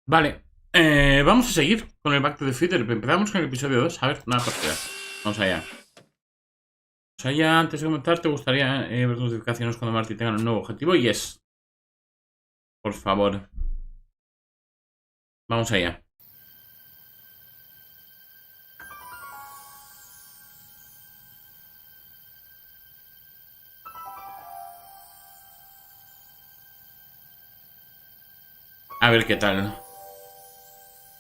Vale, vamos a seguir con el Back to the Future. Empezamos con el episodio 2. A ver, una partida. Vamos allá. Vamos allá. Antes de comenzar, ¿te gustaría ver notificaciones cuando Marty tenga un nuevo objetivo? Yes. Por favor. Vamos allá. A ver qué tal.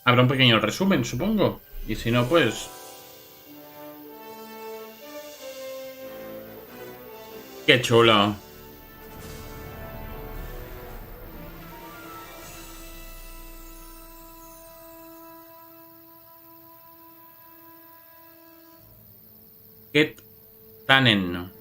Habrá un pequeño resumen, supongo. Y si no, pues... ¡Qué chulo! ¡Qué tanen!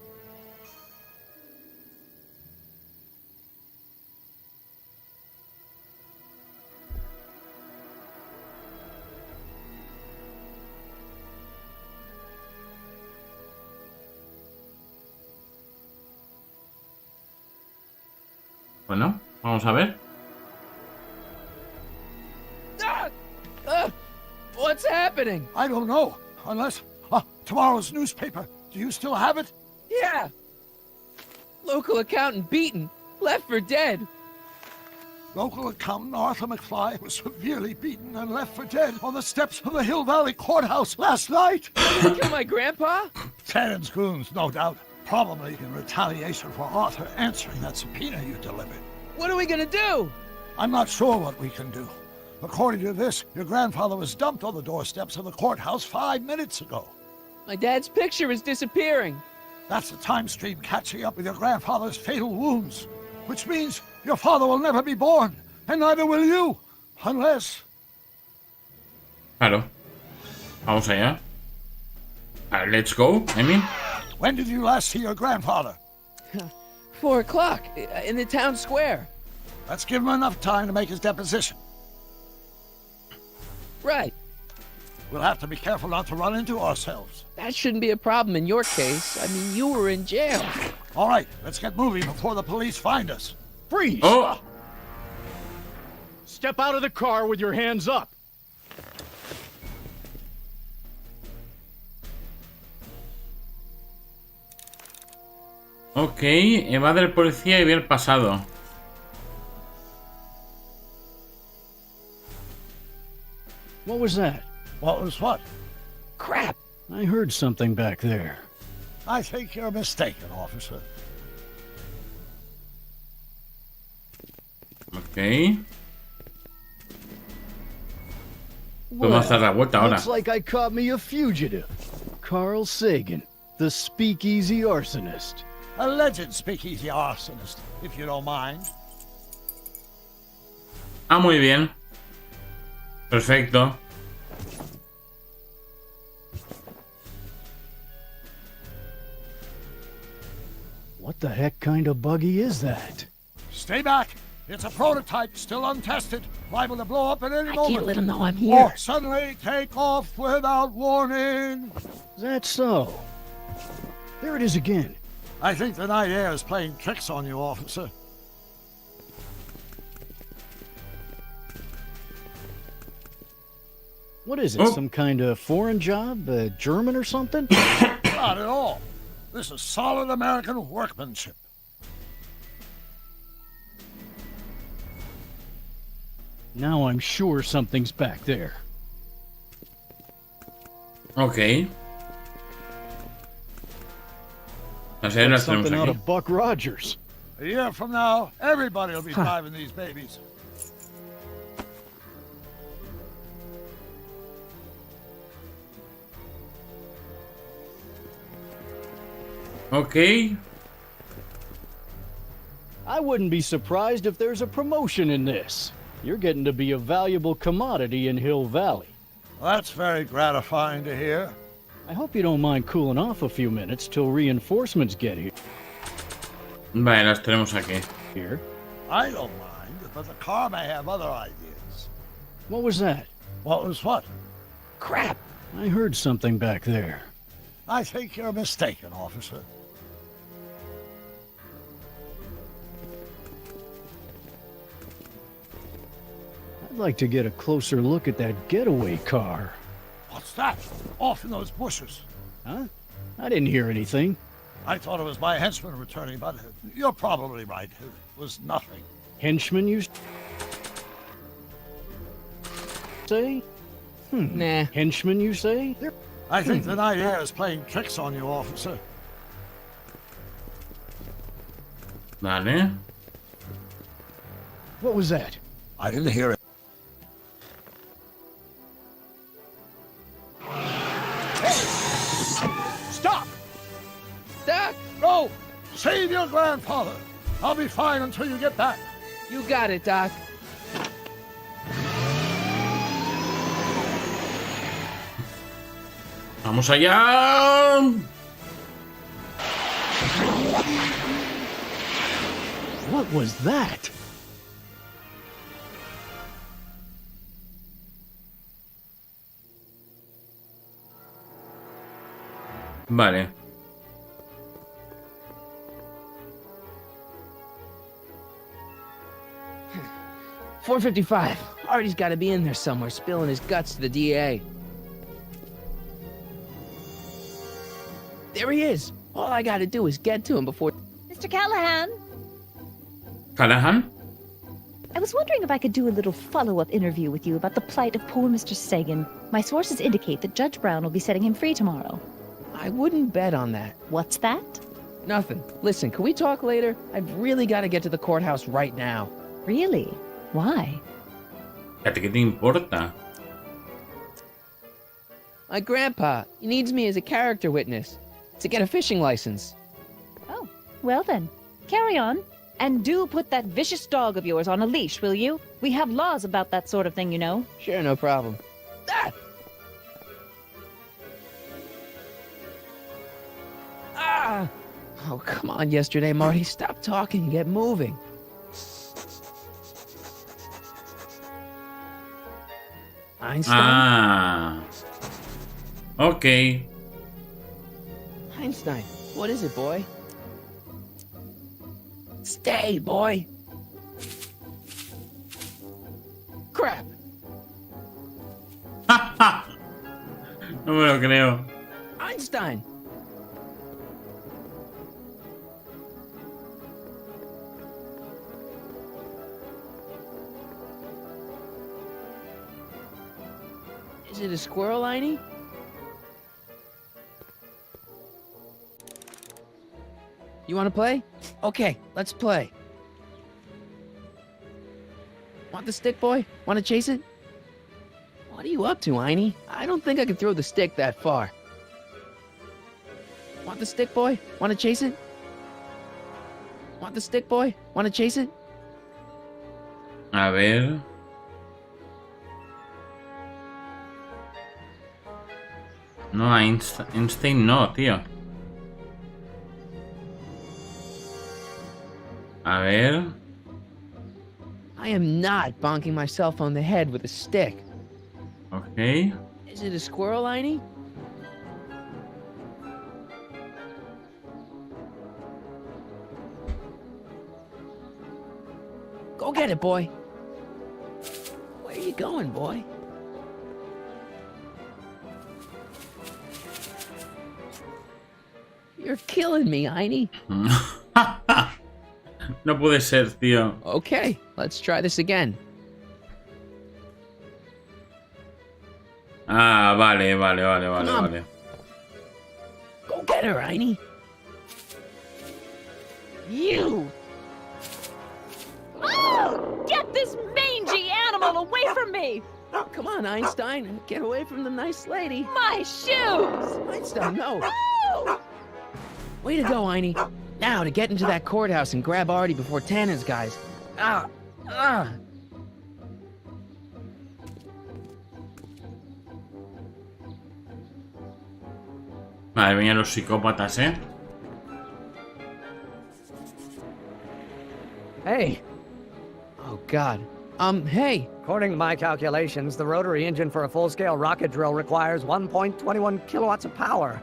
Bueno, vamos a ver. What's happening? I don't know, unless... tomorrow's newspaper. Do you still have it? Yeah. Local accountant beaten. Left for dead. Local accountant Arthur McFly was severely beaten and left for dead on the steps of the Hill Valley Courthouse last night. Did he kill my grandpa? Tannen's goons, no doubt. Probably in retaliation for Arthur answering that subpoena you delivered. What are we gonna do? I'm not sure what we can do. According to this, your grandfather was dumped on the doorsteps of the courthouse 5 minutes ago. My dad's picture is disappearing. That's the time stream catching up with your grandfather's fatal wounds. Which means your father will never be born, and neither will you, unless... Claro. Vamos allá. Let's go, I mean. When did you last see your grandfather? 4 o'clock in the town square. Let's give him enough time to make his deposition. Right. We'll have to be careful not to run into ourselves. That shouldn't be a problem in your case. I mean, you were in jail. All right, let's get moving before the police find us. Freeze! Oh, Step out of the car with your hands up. ok. Evade el policía y ve el pasado. What was that? What was what? Crap. I heard something back there. I think you're mistaken, officer. Ok. Podemos dar la vuelta ahora. Looks like I caught me a fugitive. Carl Sagan, the speakeasy arsonist. Alleged speakeasy arsonist, if you don't mind. Ah, muy bien. Perfecto. What the heck kind of buggy is that? Stay back. It's a prototype, still untested, liable to blow up at any I moment. can't let him know I'm here. Or suddenly take off without warning. Is that so? There it is again. I think the night air is playing tricks on you, officer. What is it, Oh. some kind of foreign job? German or something? Not at all. This is solid American workmanship. Now I'm sure something's back there. Ok. Las arenas las tenemos Something out aquí. of Buck Rogers. A year from now, everybody will be driving these babies. Ok. I wouldn't be surprised if there's a promotion in this. You're getting to be a valuable commodity in Hill Valley. That's very gratifying to hear. I hope you don't mind cooling off a few minutes till reinforcements get Vale, las tenemos aquí. here. I don't mind, but the car may have other ideas. What was that? What was what? Crap. I heard something back there. I think you're mistaken, officer. I'd like to get a closer look at that getaway car. What's that? Off in those bushes. Huh? I didn't hear anything. I thought it was my henchman returning, but you're probably right. It was nothing. Henchman, you say? Nah. Henchman, you say? I think the night air is playing tricks on you, officer. Vale. What was that? I didn't hear it. Stop! Doc! No! Save your grandfather! I'll be fine until you get back. You got it, Doc. ¡Vamos allá! What was that? Vale. $4.55. Artie's got to be in there somewhere, spilling his guts to the DA. There he is. All I got to do is get to him before... Mr. Callahan, ¿Callahan? I was wondering if I could do a little follow-up interview with you about the plight of poor Mr. Sagan. My sources indicate that Judge Brown will be setting him free tomorrow. I wouldn't bet on that. What's that? Nothing. Listen, can we talk later? I've really got to get to the courthouse right now. Really? Why? Fíjate, ¿qué te importa? My grandpa, he needs me as a character witness to get a fishing license. Oh, well then, carry on. And do put that vicious dog of yours on a leash, will you? We have laws about that sort of thing, you know. Sure, no problem. Ah! Ah! Oh, come on, yesterday, Marty. Stop talking and get moving. Einstein? Ah. Ok. Einstein, what is it, boy? Stay, boy! Crap! No me lo creo. Einstein! Is it a squirrel, Einie? You want to play? Okay, let's play. Want the stick, boy? Want to chase it? What are you up to, Einie? I don't think I can throw the stick that far. Want the stick, boy? Want to chase it? Want the stick, boy? Want to chase it? A ver. No, Einstein no, tío. A ver. I am not bonking myself on the head with a stick. Ok. Is it a squirrel, Einie? Go get it, boy. Where are you going, boy? You're killing me, Einie. No puede ser, tío. Okay, let's try this again. Ah, vale. Come on. Go get her, Einie. You! Oh, get this mangy animal away from me! Come on, Einstein. Get away from the nice lady. My shoes! Einstein, no. Oh! Way to go, Einie. Now to get into that courthouse and grab Artie before Tannen's guys. Ah! Ah! Madre mía, los psicópatas, ¿eh? Hey. Oh, God. Hey. According to my calculations, the rotary engine for a full-scale rocket drill requires 1.21 kilowatts of power.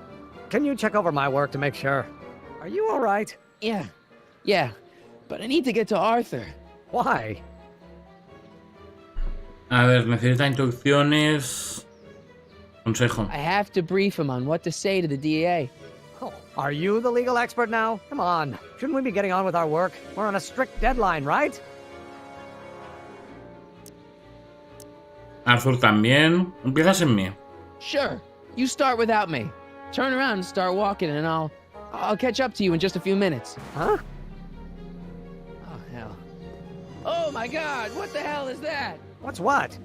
Can you check over my work to make sure? Are you all right? Yeah. But I need to get to Arthur. Why? A ver, necesita instrucciones. Consejo. I have to brief him on what to say to the DA. Oh, are you the legal expert now? Come on. Shouldn't we be getting on with our work? We're on a strict deadline, right? Arthur también. Empiezas en mí. Sure, you start without me. Turn around and start walking, and I'll catch up to you in just a few minutes. Huh? Oh, hell. Oh my god, what the hell is that? What's what?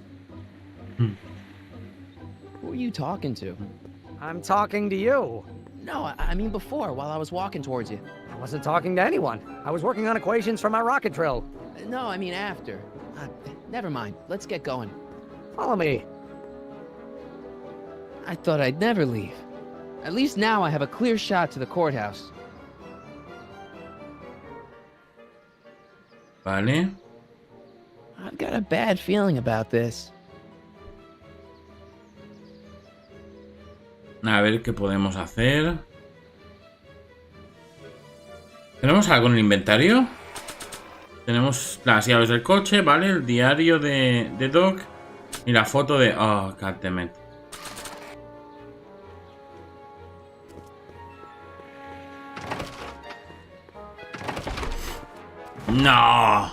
Who are you talking to? I'm talking to you. No, I mean before, while I was walking towards you. I wasn't talking to anyone. I was working on equations for my rocket drill. No, I mean after. Never mind, let's get going. Follow me. I thought I'd never leave. At least now I have a clear shot to the courthouse. Vale. I've got a bad feeling about this. A ver qué podemos hacer. ¿Tenemos algo en el inventario? Tenemos las llaves del coche, ¿vale? El diario de Doc. Y la foto de... Oh, goddammit. No.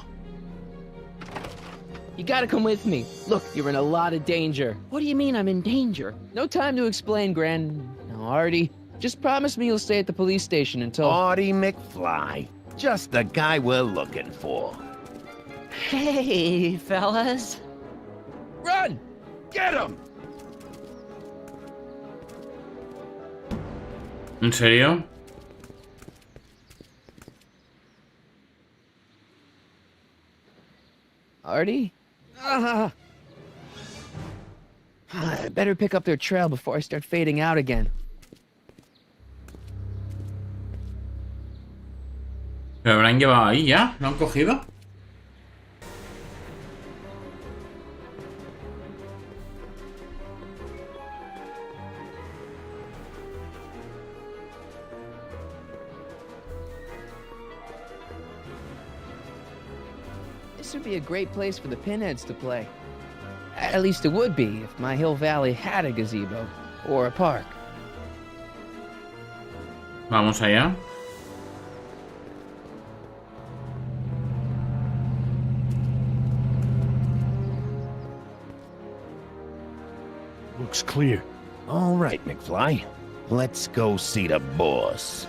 You gotta come with me. Look, you're in a lot of danger. What do you mean I'm in danger? No time to explain, No, Artie. Just promise me you'll stay at the police station until... Artie McFly. Just the guy we're looking for. Hey, fellas. Run! Get him! ¿En serio? Artie? I better pick up their trail before I start fading out again. ¿Lo habrán llevado ahí ya? ¿Lo han cogido? This would be a great place for the pinheads to play. At least it would be if my Hill Valley had a gazebo or a park. Vamos allá. Looks clear. All right, McFly. Let's go see the boss.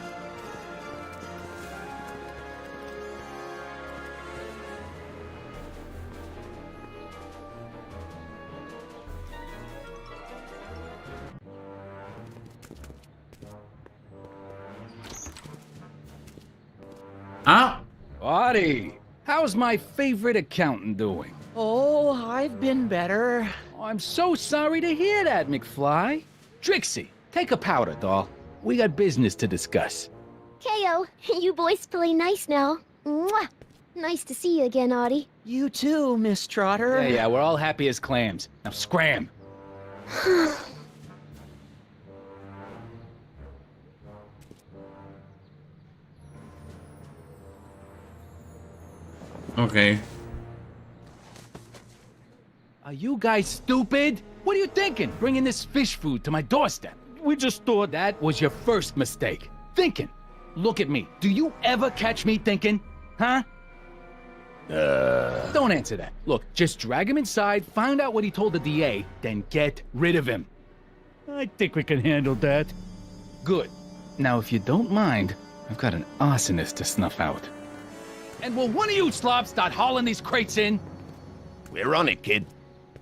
Ah, Artie, how's my favorite accountant doing? Oh, I've been better. Oh, I'm so sorry to hear that, McFly. Trixie, take a powder, doll. We got business to discuss. KO, you boys play nice now. Mwah! Nice to see you again, Audie. You too, Miss Trotter. Yeah, we're all happy as clams. Now scram. ok. Are you guys stupid? What are you thinking, bringing this fish food to my doorstep? We just thought that was your first mistake. Thinking. Look at me. Do you ever catch me thinking? Huh? Don't answer that. Look, just drag him inside, find out what he told the DA, then get rid of him. I think we can handle that. Good. Now, if you don't mind, I've got an arsonist to snuff out. And will one of you slobs start hauling these crates in? We're on it, kid.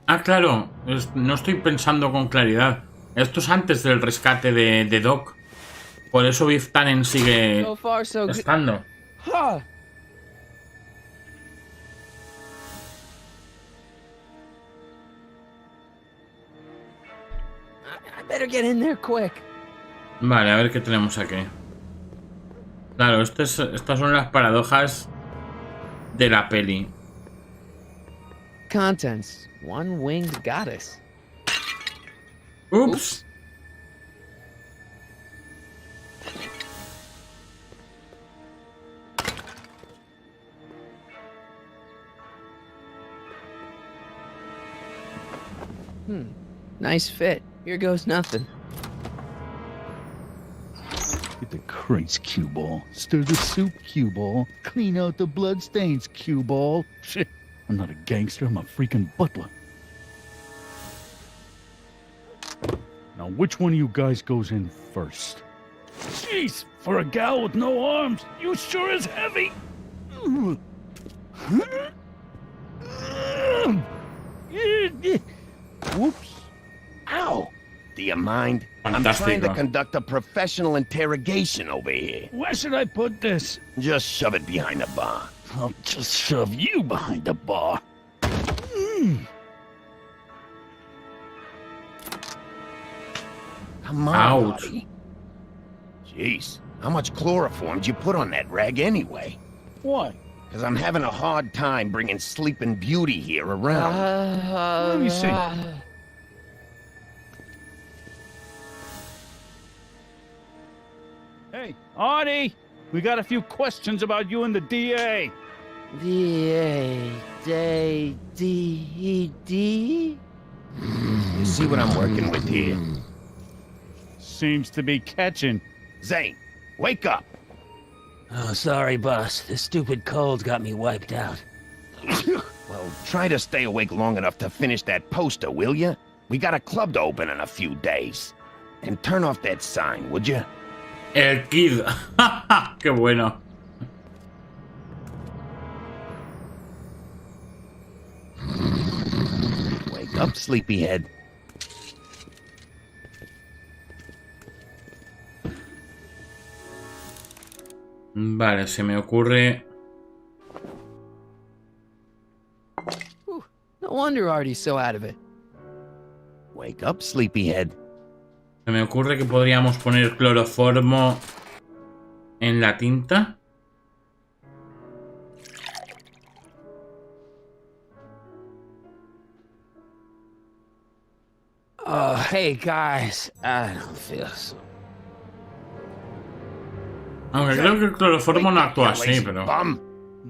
Ah, claro. No estoy pensando con claridad. Esto es antes del rescate de Doc. Por eso Biff Tannen sigue So far, so good. estando. Huh. I better get in there quick. Vale, a ver qué tenemos aquí. Claro, estas son las paradojas de la peli. Contents. One winged goddess. Ups. Nice fit. Here goes nothing. Get the crates, cue ball. Stir the soup, cue ball. Clean out the bloodstains, cue ball. Shit, I'm not a gangster, I'm a freaking butler. Now, which one of you guys goes in first? Jeez, for a gal with no arms, you sure is heavy. Whoops. Ow! Do you mind? I'm trying to Fantástico. conduct a professional interrogation over here. Where should I put this? Just shove it behind the bar. I'll just shove you behind the bar. Come on, Ouch. Artie. Jeez, how much chloroform did you put on that rag anyway? Why? Because I'm having a hard time bringing Sleeping Beauty here around. Let me see. Hey, Artie! We got a few questions about you and the DA. D-A-D-D? You see what I'm working with here? Seems to be catching. Zane, wake up! Oh, sorry, boss. This stupid cold got me wiped out. Well, try to stay awake long enough to finish that poster, will you? We got a club to open in a few days. And turn off that sign, would you? El Kid. Qué bueno. Wake up, sleepyhead. Vale, se me ocurre... No wonder Artie's so out of it. Wake up, sleepyhead. Se me ocurre que podríamos poner cloroformo en la tinta. Oh, hey, guys. I don't feel so... Aunque creo que el cloroformo no actúa You así, lazy pero... bum.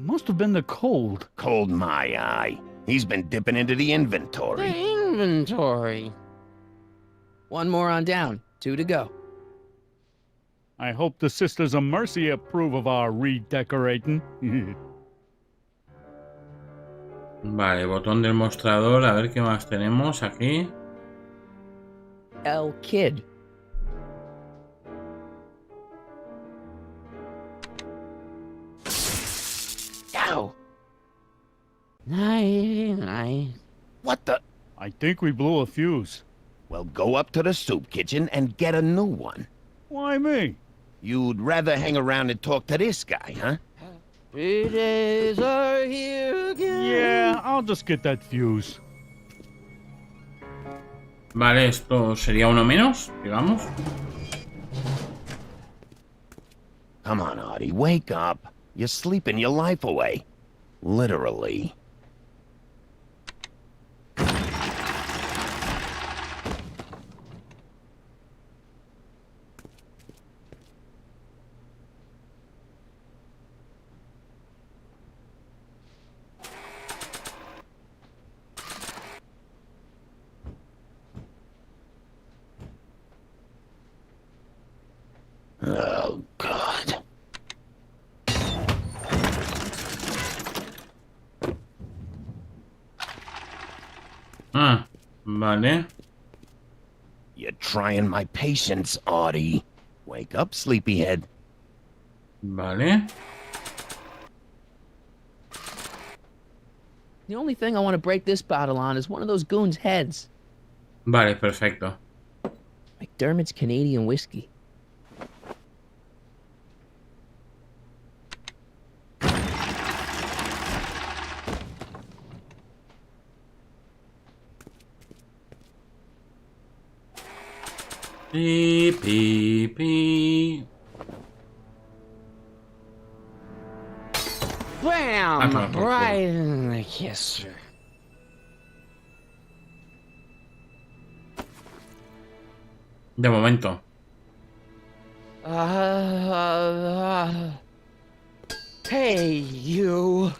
Must have been the cold. Cold my eye. He's been dipping into the inventory. Inventory. One more on down. 2 to go. I hope the Sisters of Mercy approve of our redecorating. Vale, botón del mostrador. A ver qué más tenemos aquí. El Kid. Ow! Night. What the? I think we blew a fuse. Well, go up to the soup kitchen and get a new one. Why me? You'd rather hang around and talk to this guy, huh? 3 days are here again. Yeah, I'll just get that fuse. Vale, esto sería uno menos, digamos. Come on, Artie, wake up. You're sleeping your life away. Literally. Oh, God. Ah, vale. You're trying my patience, Artie. Wake up, sleepyhead. Vale. The only thing I want to break this bottle on is one of those goons' heads. Vale, perfecto. McDermott's Canadian whiskey. Pi, pi, pi. Bam! claro, por Right in the kisser. De momento. Hey, you.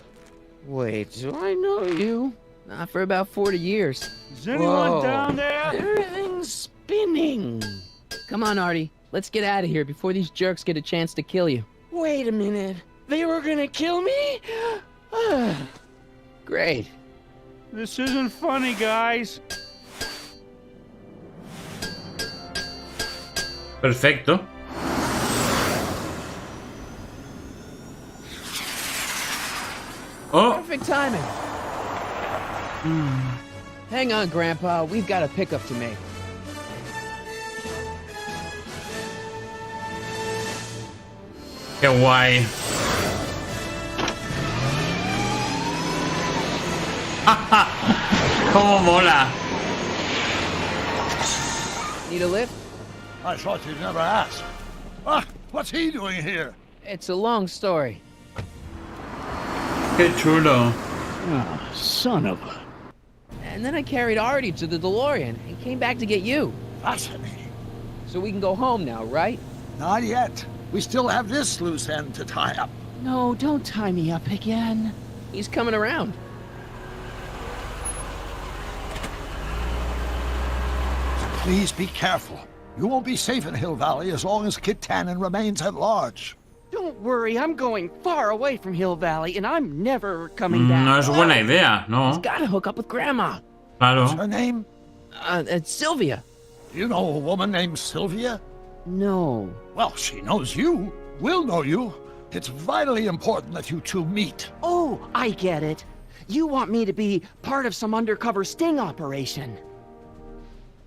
Wait, do I know you? Not for about 40 years. Is anyone down there? Everything's spinning. Come on, Artie. Let's get out of here before these jerks get a chance to kill you. Wait a minute. They were gonna kill me? Great. This isn't funny, guys. Perfecto. Oh, Perfect timing. Hang on, Grandpa. We've got a pickup to make. qué guay. Cómo mola. Need a lift? I thought you'd never ask. Ah, what's he doing here? It's a long story. Qué chulo. Ah, son of a... And then I carried Artie to the DeLorean and came back to get you. Fascinating. So we can go home now, right? Not yet. We still have this loose end to tie up. No, don't tie me up again. He's coming around. Please be careful. You won't be safe in Hill Valley as long as Kit Tannen remains at large. Don't worry, I'm going far away from Hill Valley, and I'm never coming back. No es buena idea, no. Gotta hook up with Grandma. What's Claro. her name? It's Sylvia. You know a woman named Sylvia? No. Well, she knows you. We'll know you. It's vitally important that you two meet. Oh, I get it. You want me to be part of some undercover sting operation.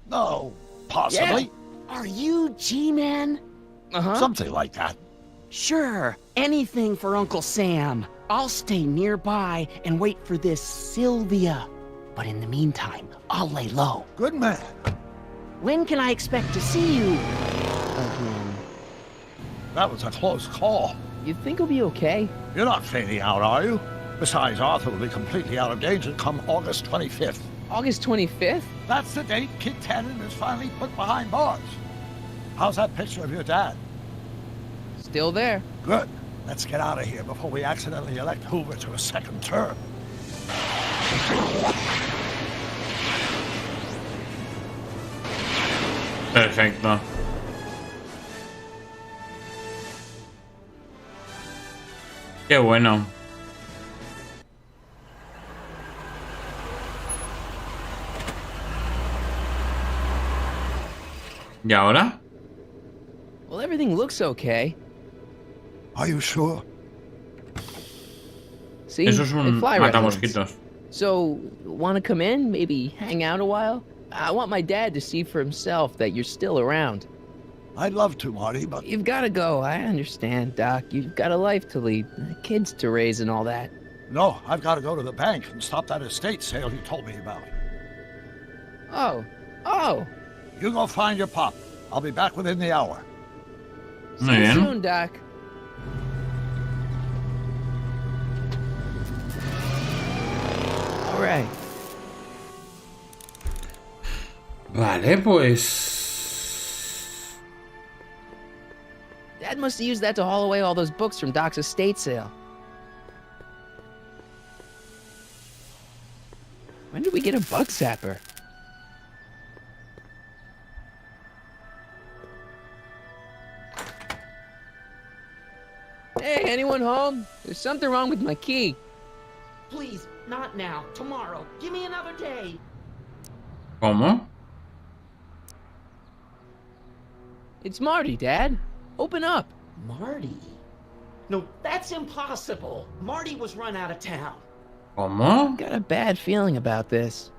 No, possibly. Are you G-Man? Uh-huh. Something like that. Sure, anything for Uncle Sam. I'll stay nearby and wait for this Sylvia. But in the meantime, I'll lay low. Good man. When can I expect to see you again? That was a close call. You think he'll be okay? You're not fading out, are you? Besides, Arthur will be completely out of danger come August 25th. August 25th? That's the date Kit Tannen is finally put behind bars. How's that picture of your dad? Still there. Good. Let's get out of here before we accidentally elect Hoover to a second term. Perfecto. Qué bueno. ¿Y ahora? Well, everything looks okay. Are you sure? See? Eso es un Fly repellents. matamosquitos. So, want to come in? Maybe hang out a while? I want my dad to see for himself that you're still around. I'd love to, Marty, but You've got to go. I understand, Doc. You've got a life to lead, kids to raise and all that. no, I've got to go to the bank and stop that estate sale you told me about. Oh! You go find your pop. I'll be back within the hour. See Muy you bien. soon, Doc. All right. Vale, pues... Dad must have used that to haul away all those books from Doc's estate sale. When did we get a bug zapper? Hey, anyone home? There's something wrong with my key. Please, not now. Tomorrow. Give me another day. ¿Cómo? It's Marty, Dad. Open up. Marty? No, that's impossible. Marty was run out of town. ¿Cómo? Got a bad feeling about this.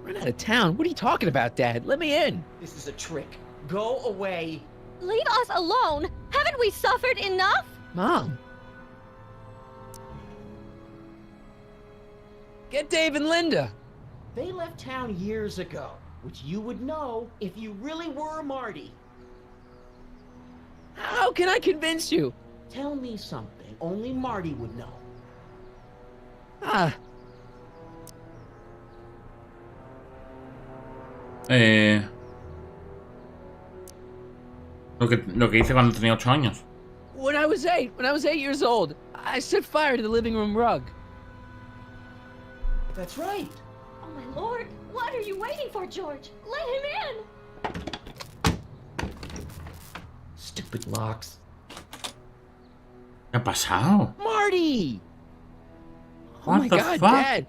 Run out of town? What are you talking about, Dad? Let me in. This is a trick. Go away. Leave us alone! Haven't we suffered enough? Mom. Get Dave and Linda. They left town years ago, which you would know if you really were Marty. How can I convince you? Tell me something only Marty would know. Ah, Lo que hice cuando tenía 8 años. when I was was 8. When I was 8 years old, I set fire to the living room rug. That's right. Oh my lord! What are you waiting for, George? Let him in! Stupid locks. ¿Qué ha pasado? Marty! Oh What my the God, fuck? Dad!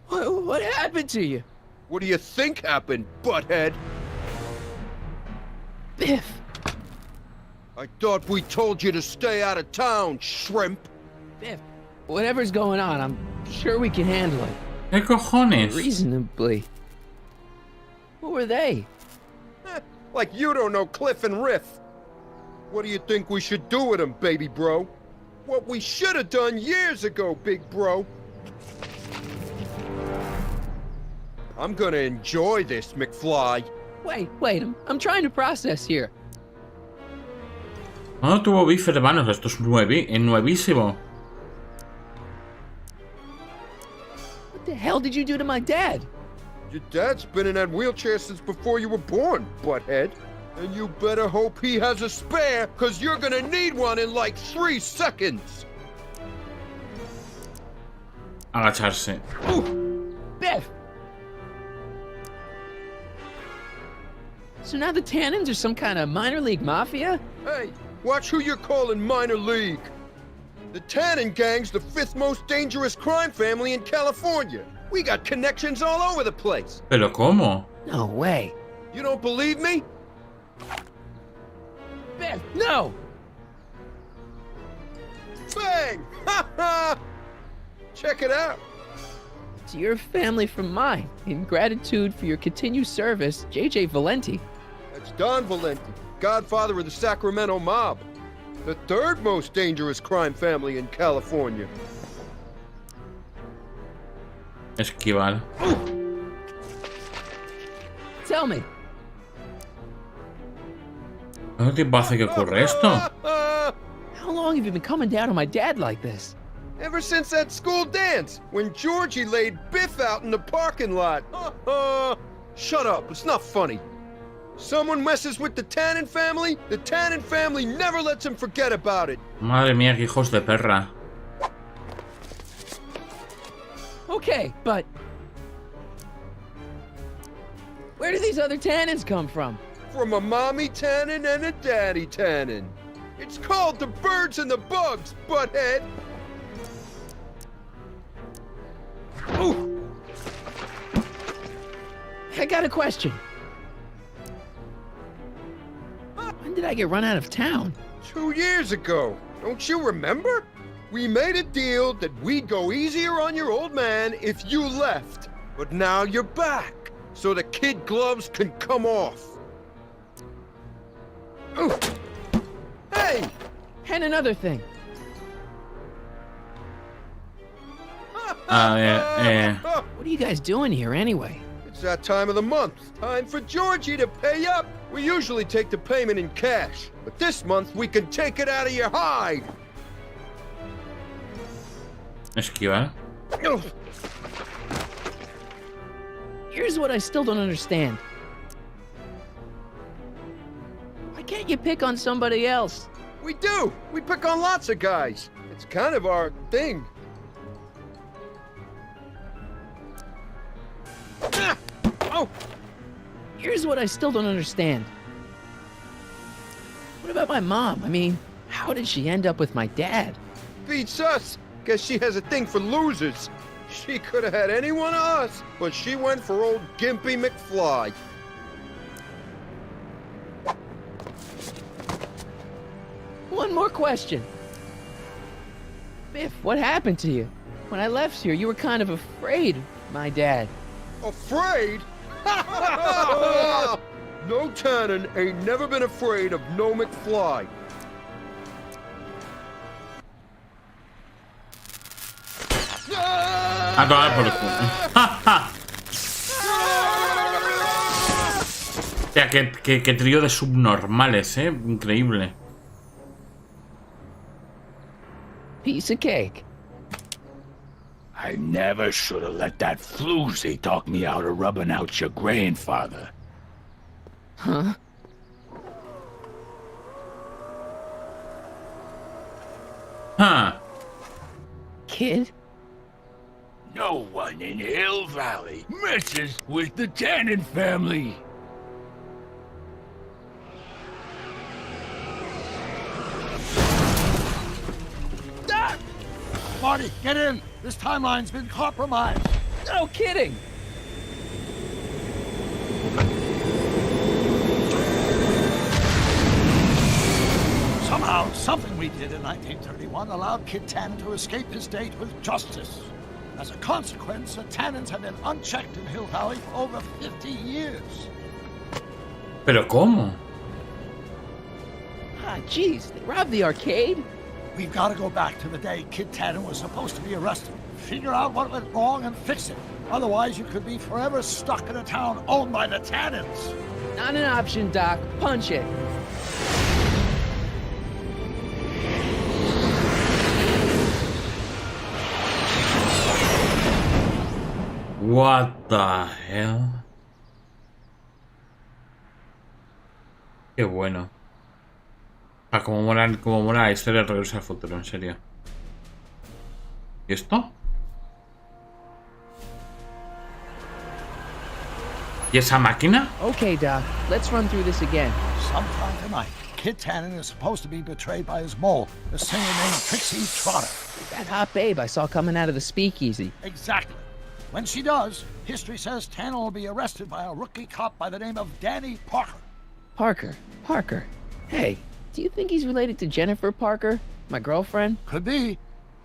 What happened to you? What do you think happened, butthead? Biff! I thought we told you to stay out of town, shrimp. Biff, whatever's going on, I'm sure we can handle it. ¿Qué cojones? Reasonably. Who were they? Like you don't know Cliff and Riff. What do you think we should do with them, baby bro? What we should have done years ago, big bro. I'm gonna enjoy this, McFly. Wait, I'm trying to process here. ¿Cuándo tuvo Biff hermanos? Esto es nuevísimo. What the hell did you do to my dad? Your dad's been in that wheelchair since before you were born, butthead. And you better hope he has a spare, cause you're gonna need one in like 3 seconds. Agacharse. Biff! So now the Tannins are some kind of minor league mafia? Hey, watch who you're calling minor league. The Tannen gang's the 5th most dangerous crime family in California. We got connections all over the place. ¿Pero cómo? No way. You don't believe me? Biff, no! Bang! Ha ha! Check it out. To your family from mine, in gratitude for your continued service, J.J. Valenti. That's Don Valenti, godfather of the Sacramento mob. The 3rd most dangerous crime family in California. Esquivar. Tell me, ¿Cuánto tiempo hace que ocurre esto? how long have you been coming down on my dad like this? Ever since that school dance, when Georgie laid Biff out in the parking lot. Shut up, it's not funny. Someone messes with the Tannen family never lets him forget about it. Madre mía, qué hijos de perra. Okay, but where do these other Tannins come from? From a mommy Tannen and a daddy Tannen. It's called the birds and the bugs, butthead. Ooh. I got a question. When did I get run out of town? 2 years ago. Don't you remember? We made a deal that we'd go easier on your old man if you left. But now you're back, so the kid gloves can come off. Ooh. Hey! And another thing. What What are you guys doing here anyway? It's that time of the month. Time for Georgie to pay up. We usually take the payment in cash, but this month we can take it out of your hide. Esquivar. Here's what I still don't understand. Why can't you pick on somebody else? We do. We pick on lots of guys. It's kind of our thing. Oh! Here's what I still don't understand. What about my mom? I mean, how did she end up with my dad? Beats us. Guess she has a thing for losers. She could have had any one of us, but she went for old Gimpy McFly. One more question. Biff, what happened to you? When I left here, you were kind of afraid of my dad. Afraid? No Tannen ain't never been afraid of no McFly. A tomar por culo. O sea, que trío de subnormales, increíble. Piece of cake. I never should have let that floozy talk me out of rubbing out your grandfather. Huh? kid? No one in Hill Valley messes with the Tannen family. Marty, get in! This timeline's been compromised! No kidding! Somehow, something we did in 1931 allowed Kid Tannen to escape his date with justice. As a consequence, the Tannens have been unchecked in Hill Valley for over 50 years. ¿Pero cómo? Ah, jeez, they robbed the arcade? We've got to go back to the day Kid Tannen was supposed to be arrested. Figure out what went wrong and fix it. Otherwise, you could be forever stuck in a town owned by the Tannens. Not an option, Doc. Punch it. What the hell? Qué bueno. Ah, como mola la historia de Regreso al Futuro, en serio. ¿Y esto? ¿Y esa máquina? Okay, Doc. Let's run through this again. Sometime tonight, Kid Tannen is supposed to be betrayed by his mole, the singer named Trixie Trotter. That hot babe I saw coming out of the speakeasy. Exactly. When she does, history says Tannen will be arrested by a rookie cop by the name of Danny Parker. Parker. Hey, do you think he's related to Jennifer Parker, my girlfriend? Could be.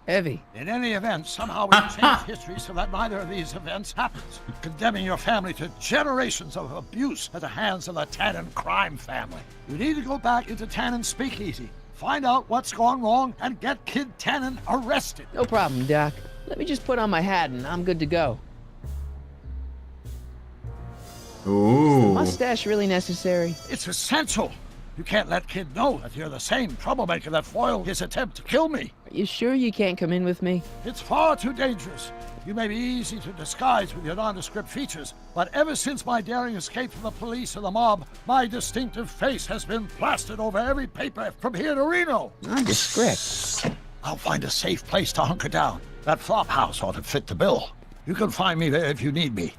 Heavy. In any event, somehow we've changed history so that neither of these events happens, condemning your family to generations of abuse at the hands of the Tannen crime family. You need to go back into Tannen's speakeasy, find out what's gone wrong, and get Kid Tannen arrested. No problem, Doc. Let me just put on my hat and I'm good to go. Ooh. Mustache really necessary? It's essential. You can't let Kid know that you're the same troublemaker that foiled his attempt to kill me. Are you sure you can't come in with me? It's far too dangerous. You may be easy to disguise with your nondescript features, but ever since my daring escape from the police and the mob, my distinctive face has been plastered over every paper from here to Reno. Nondescript. I'll find a safe place to hunker down. That flop house ought to fit the bill. You can find me there if you need me.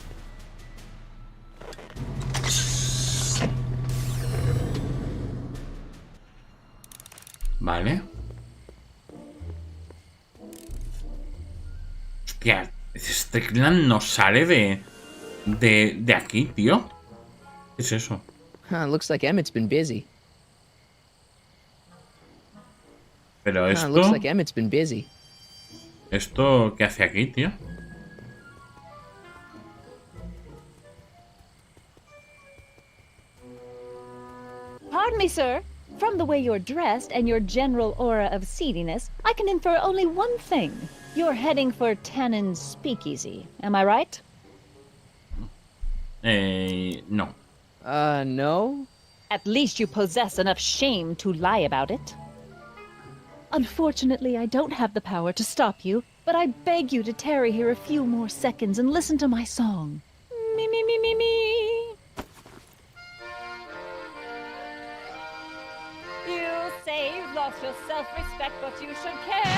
Vale. Hostia, este clan no sale de aquí, tío. ¿Qué es eso? Looks like Emmett's been busy. Pero esto... Looks like Emmett's been busy. ¿Esto qué hace aquí, tío? Pardon me, sir. From the way you're dressed and your general aura of seediness, I can infer only one thing. You're heading for Tannen's speakeasy. Am I right? No. No? At least you possess enough shame to lie about it. Unfortunately, I don't have the power to stop you, but I beg you to tarry here a few more seconds and listen to my song. Me, me, me, me, me. You say you've lost your self-respect, but you should care.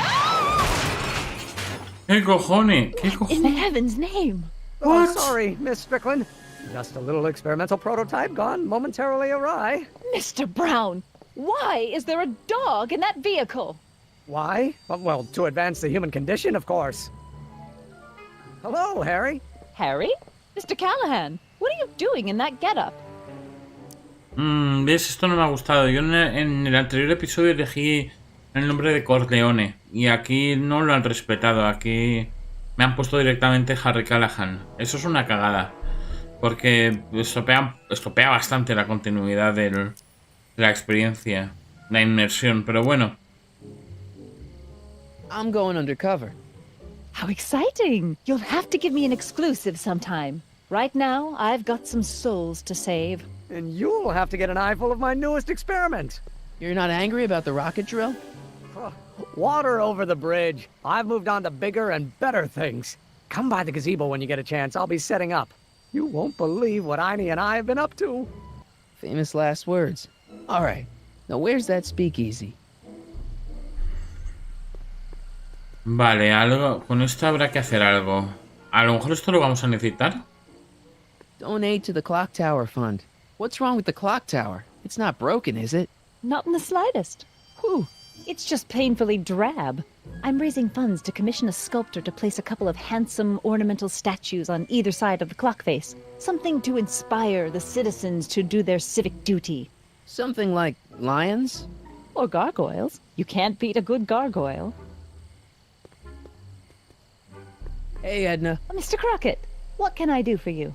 ¿Qué cojones? ¿Qué In cojones? heaven's name. Oh, sorry, Miss Strickland. Just a little experimental prototype gone momentarily awry. Mr. Brown, why is there a dog in that vehicle? Why? Well, to advance the human condition, of course. Hello, Harry. Harry? Mr. Callahan, what are you doing in that getup? ¿Ves? Esto no me ha gustado. Yo en el anterior episodio elegí el nombre de Corleone y aquí no lo han respetado. Aquí me han puesto directamente Harry Callahan. Eso es una cagada. Porque estropea bastante la continuidad de la experiencia, la inmersión. Pero bueno. I'm going undercover. How exciting! You'll have to give me an exclusive sometime. Right now, I've got some souls to save. And you'll have to get an eyeful of my newest experiment. You're not angry about the rocket drill? Water over the bridge. I've moved on to bigger and better things. Come by the gazebo when you get a chance. I'll be setting up. You won't believe what Einie and I have been up to. Famous last words. All right. Now where's that speakeasy? Vale, algo. Con esto habrá que hacer algo. A lo mejor esto lo vamos a necesitar. Donate to the clock tower fund. What's wrong with the clock tower? It's not broken, is it? Not in the slightest. Whew. It's just painfully drab. I'm raising funds to commission a sculptor to place a couple of handsome ornamental statues on either side of the clock face. Something to inspire the citizens to do their civic duty. Something like lions? Or gargoyles. You can't beat a good gargoyle. Hey, Edna. Mr. Crockett, what can I do for you?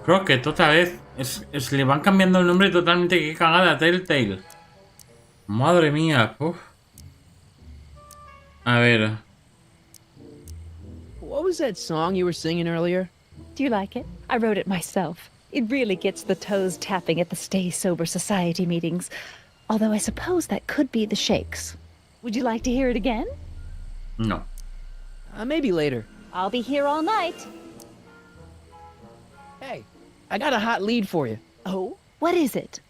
Crockett, otra vez. Le van cambiando el nombre totalmente. Qué cagada, Telltale. Madre mía. Uf. A ver. What was that song you were singing earlier? Do you like it? I wrote it myself. It really gets the toes tapping at the Stay Sober Society meetings. Although I suppose that could be the Shakes. Would you like to hear it again? No. Maybe later. I'll be here all night. Hey, I got a hot lead for you. Oh? What is it?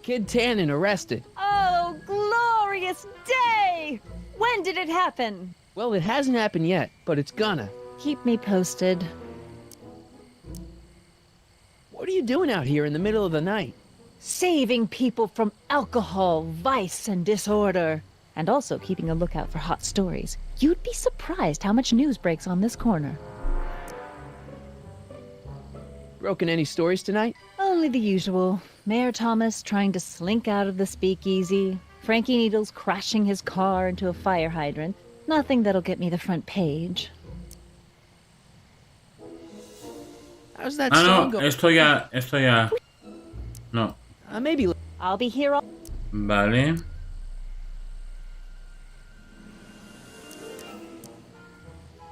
Kid Tannen arrested. Oh, glorious day! When did it happen? Well, it hasn't happened yet, but it's gonna. Keep me posted. What are you doing out here in the middle of the night? Saving people from alcohol, vice, and disorder. And also keeping a lookout for hot stories. You'd be surprised how much news breaks on this corner. Broken any stories tonight? Only the usual. Mayor Thomas trying to slink out of the speakeasy. Frankie Needles crashing his car into a fire hydrant. Nothing that'll get me the front page. How's that Ah, song no. go? Esto ya... No. Maybe. I'll be here all... Vale.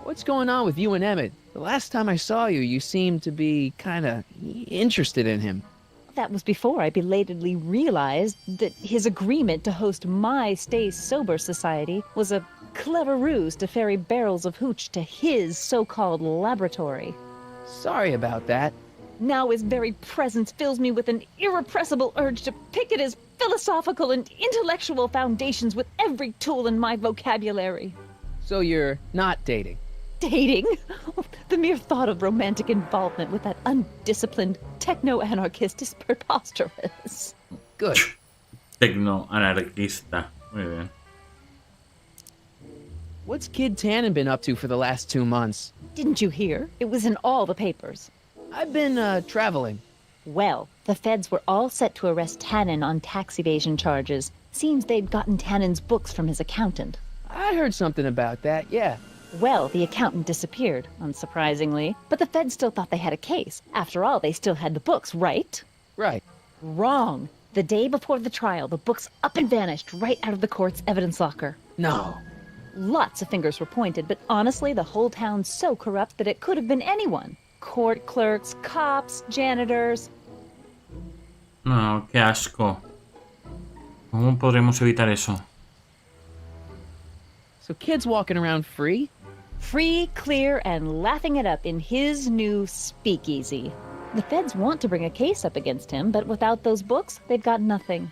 What's going on with you and Emmett? The last time I saw you, you seemed to be kinda interested in him. That was before I belatedly realized that his agreement to host my Stay Sober Society was a clever ruse to ferry barrels of hooch to his so-called laboratory. Sorry about that. Now his very presence fills me with an irrepressible urge to pick at his philosophical and intellectual foundations with every tool in my vocabulary. So you're not dating? Dating? The mere thought of romantic involvement with that undisciplined techno-anarchist is preposterous. Good. Tecno-anarquista. Muy bien. What's Kid Tannen been up to for the last 2 months? Didn't you hear? It was in all the papers. I've been, traveling. Well, the feds were all set to arrest Tannen on tax evasion charges. Seems they'd gotten Tannen's books from his accountant. I heard something about that, yeah. Well, the accountant disappeared, unsurprisingly. But the feds still thought they had a case. After all, they still had the books, right? Right. Wrong. The day before the trial, the books up and vanished right out of the court's evidence locker. No. Lots of fingers were pointed, but honestly, the whole town's so corrupt that it could have been anyone. Court clerks, cops, janitors. No, qué asco. ¿Cómo podremos evitar eso? So Kid's walking around free? Free, clear, and laughing it up in his new speakeasy. The feds want to bring a case up against him, but without those books, they've got nothing.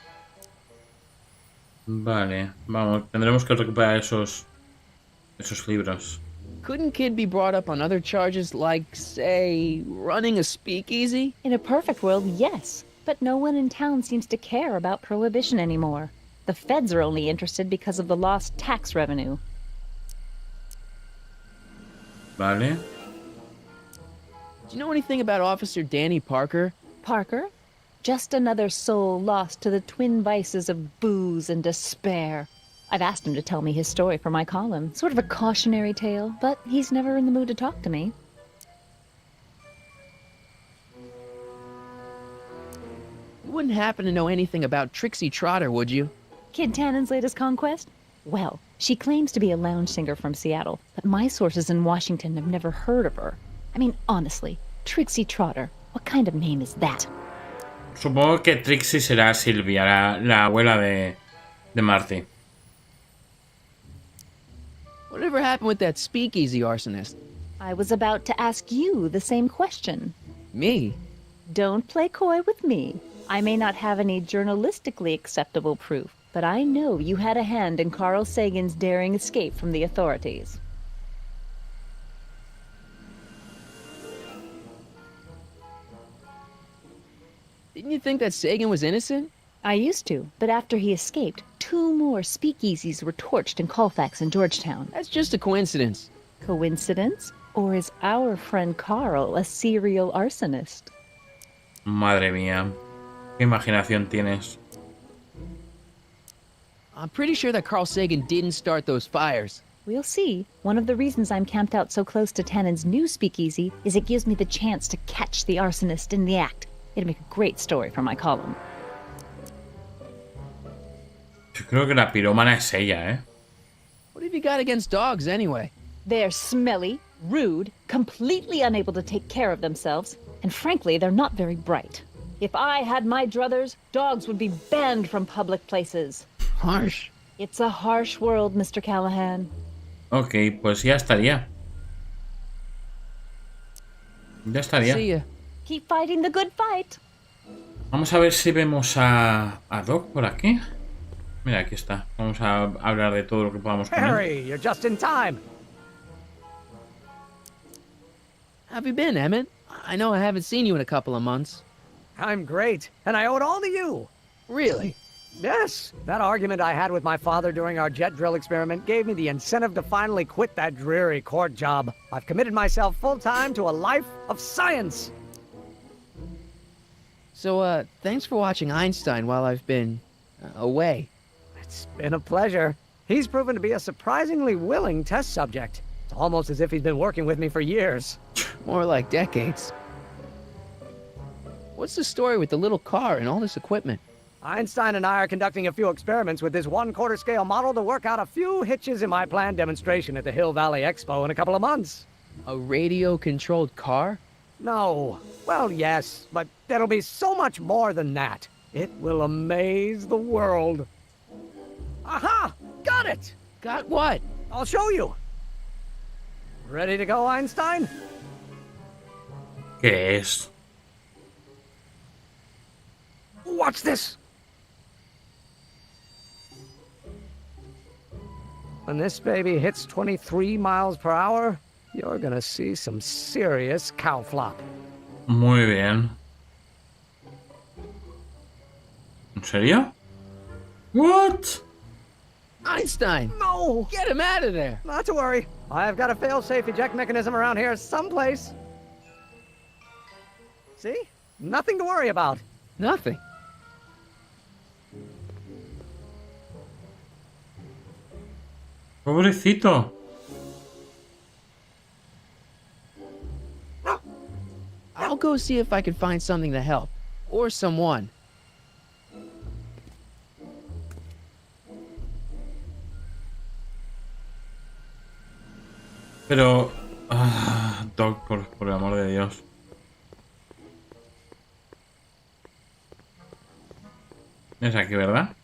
Vale, vamos, tendremos que recuperar esos libros. Couldn't Kid be brought up on other charges like, say, running a speakeasy? In a perfect world, yes. But no one in town seems to care about prohibition anymore. The feds are only interested because of the lost tax revenue. Vale. Do you know anything about Officer Danny Parker? Parker? Just another soul lost to the twin vices of booze and despair. I've asked him to tell me his story for my column. Sort of a cautionary tale, but he's never in the mood to talk to me. You wouldn't happen to know anything about Trixie Trotter, would you? Kid Tannen's latest conquest? Well, she claims to be a lounge singer from Seattle, but my sources in Washington have never heard of her. I mean, honestly, Trixie Trotter, what kind of name is that? Supongo que Trixie será Silvia, la abuela de Marty. Whatever happened with that speakeasy arsonist? I was about to ask you the same question. Me? Don't play coy with me. I may not have any journalistically acceptable proof, but I know you had a hand in Carl Sagan's daring escape from the authorities. Didn't you think that Sagan was innocent? I used to, but after he escaped, 2 more speakeasies were torched in Colfax and Georgetown. That's just a coincidence. Coincidence? Or is our friend Carl a serial arsonist? Madre mía. ¿Qué imaginación tienes? I'm pretty sure that Carl Sagan didn't start those fires. We'll see. One of the reasons I'm camped out so close to Tannen's new speakeasy is it gives me the chance to catch the arsonist in the act. It'd make a great story for my column. Yo creo que la pirómana es ella, ¿eh? What have you got against dogs, anyway? They're smelly, rude, completely unable to take care of themselves, and frankly, they're not very bright. If I had my druthers, dogs would be banned from public places. Harsh. It's a harsh world, Mr. Callahan. Ok, pues ya estaría. Ya estaría. See ya. Keep fighting the good fight. Vamos a ver si vemos a Doc por aquí. Mira, aquí está. Vamos a hablar de todo lo que podamos con él. Harry, you're just in time. How have you been, Emmett? I know I haven't seen you in a couple of months. I'm great, and I owe it all to you. Really? Yes, that argument I had with my father during our jet drill experiment gave me the incentive to finally quit that dreary court job. I've committed myself full-time to a life of science. So, thanks for watching Einstein while I've been away. It's been a pleasure. He's proven to be a surprisingly willing test subject. It's almost as if he's been working with me for years. More like decades. What's the story with the little car and all this equipment? Einstein and I are conducting a few experiments with this 1/4 scale model to work out a few hitches in my planned demonstration at the Hill Valley Expo in a couple of months. A radio-controlled car? No. Well, yes, but there'll be so much more than that. It will amaze the world. Aha! Got it! Got what? I'll show you. Ready to go, Einstein? ¿Qué es? Watch this. When this baby hits 23 miles per hour, you're gonna see some serious cow flop. Muy bien. ¿En serio? What? Einstein! No! Get him out of there! Not to worry. I've got a fail-safe eject mechanism around here someplace. See? Nothing to worry about. Nothing. Pobrecito. I'll go see if I can find something to help. Or someone. Pero... Doc, por el amor de Dios. Es aquí, ¿verdad?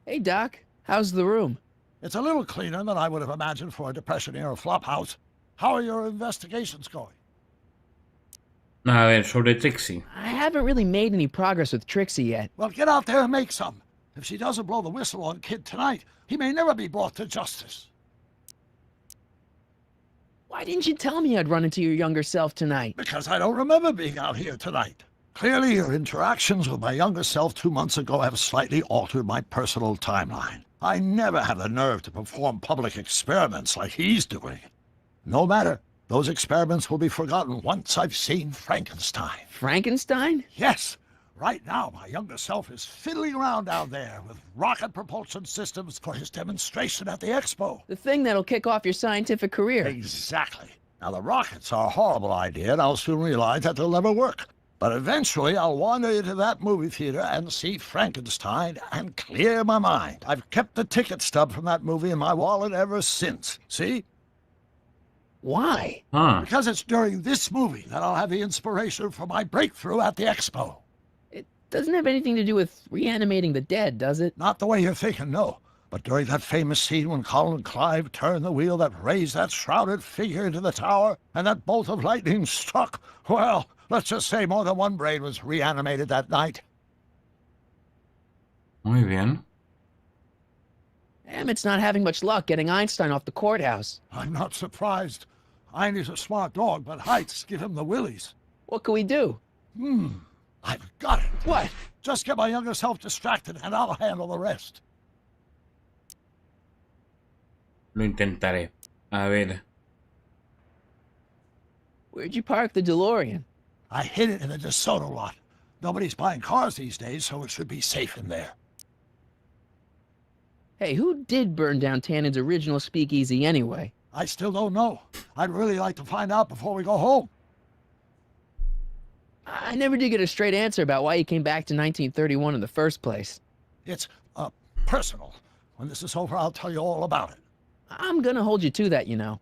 Hey, Doc. How's the room? It's a little cleaner than I would have imagined for a Depression-era flophouse. How are your investigations going? A ver, sobre Trixie. I haven't really made any progress with Trixie yet. Well, get out there and make some. If she doesn't blow the whistle on Kid tonight, he may never be brought to justice. Why didn't you tell me I'd run into your younger self tonight? Because I don't remember being out here tonight. Clearly, your interactions with my younger self 2 months ago have slightly altered my personal timeline. I never have the nerve to perform public experiments like he's doing. No matter. Those experiments will be forgotten once I've seen Frankenstein. Frankenstein? Yes. Right now, my younger self is fiddling around down there with rocket propulsion systems for his demonstration at the expo. The thing that'll kick off your scientific career. Exactly. Now, the rockets are a horrible idea, and I'll soon realize that they'll never work. But eventually, I'll wander into that movie theater and see Frankenstein and clear my mind. I've kept the ticket stub from that movie in my wallet ever since. See? Why? Because it's during this movie that I'll have the inspiration for my breakthrough at the expo. It doesn't have anything to do with reanimating the dead, does it? Not the way you're thinking, no. But during that famous scene when Colin Clive turned the wheel that raised that shrouded figure into the tower, and that bolt of lightning struck, well, let's just say more than one brain was reanimated that night. Muy bien. Emmett's not having much luck getting Einstein off the courthouse. I'm not surprised. Einstein's a smart dog, but heights give him the willies. What can we do? I've got it. What? Just get my younger self distracted and I'll handle the rest. Lo intentaré. A ver. Where'd you park the DeLorean? I hid it in the DeSoto lot. Nobody's buying cars these days, so it should be safe in there. Hey, who did burn down Tannen's original speakeasy anyway? I still don't know. I'd really like to find out before we go home. I never did get a straight answer about why he came back to 1931 in the first place. It's, personal. When this is over, I'll tell you all about it. I'm gonna hold you to that, you know.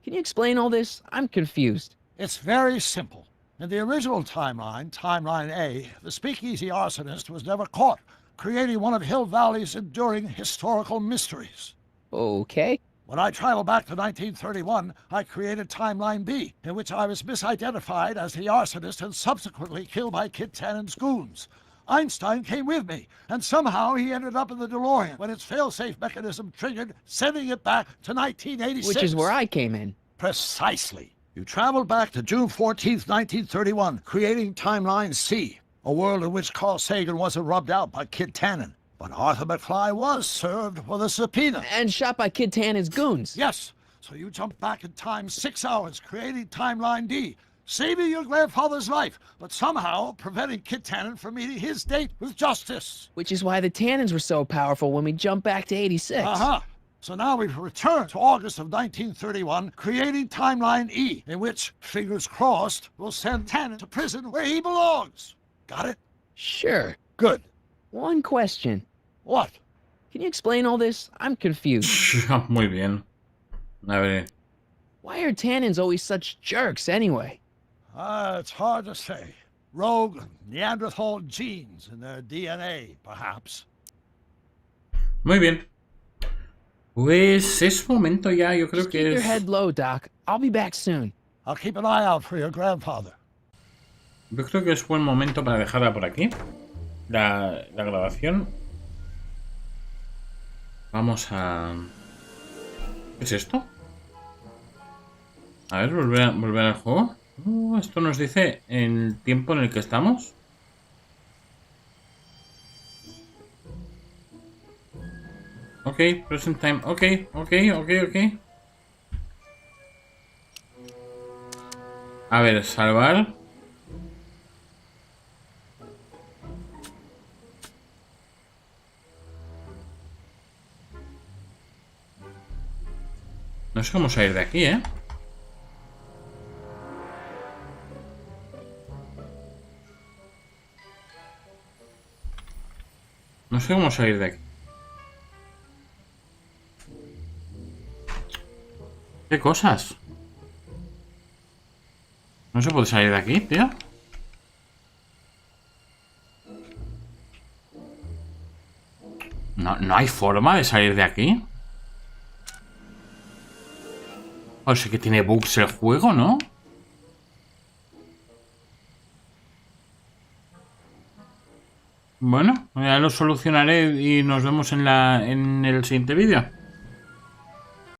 Can you explain all this? I'm confused. It's very simple. In the original timeline, Timeline A, the speakeasy arsonist was never caught, creating one of Hill Valley's enduring historical mysteries. Okay. When I traveled back to 1931, I created Timeline B, in which I was misidentified as the arsonist and subsequently killed by Kit Tannen's goons. Einstein came with me, and somehow he ended up in the DeLorean when its failsafe mechanism triggered, sending it back to 1986. Which is where I came in. Precisely. You traveled back to June 14th, 1931, creating Timeline C, a world in which Carl Sagan wasn't rubbed out by Kit Tannen. But Arthur McFly was served with a subpoena. And shot by Kid Tannen's goons. Yes. So you jumped back in time 6 hours, creating Timeline D, saving your grandfather's life, but somehow preventing Kit Tannen from meeting his date with justice. Which is why the Tannens were so powerful when we jumped back to 86. Uh-huh. So now we've returned to August of 1931, creating Timeline E, in which, fingers crossed, we'll send Tannen to prison where he belongs. Got it? Sure. Good. One question. What? Can you explain all this? I'm confused. Muy bien. A ver. Why are Tannens always such jerks anyway? It's hard to say. Rogue Neanderthal genes in their DNA, perhaps. Muy bien. Pues es momento ya, yo creo Just que keep your es... head low, Doc. I'll be back soon. I'll keep an eye out for your grandfather. Yo creo que es buen momento para dejarla por aquí. La grabación. Vamos a... ¿Qué es esto? A ver, volver al juego. Esto nos dice el tiempo en el que estamos. Ok, present time. Ok. A ver, salvar. No sé cómo salir de aquí, ¿eh? No sé cómo salir de aquí. ¿Qué cosas? No se puede salir de aquí, tío. No hay forma de salir de aquí. O sea que tiene bugs el juego, ¿no? Bueno, ya lo solucionaré y nos vemos en el siguiente vídeo.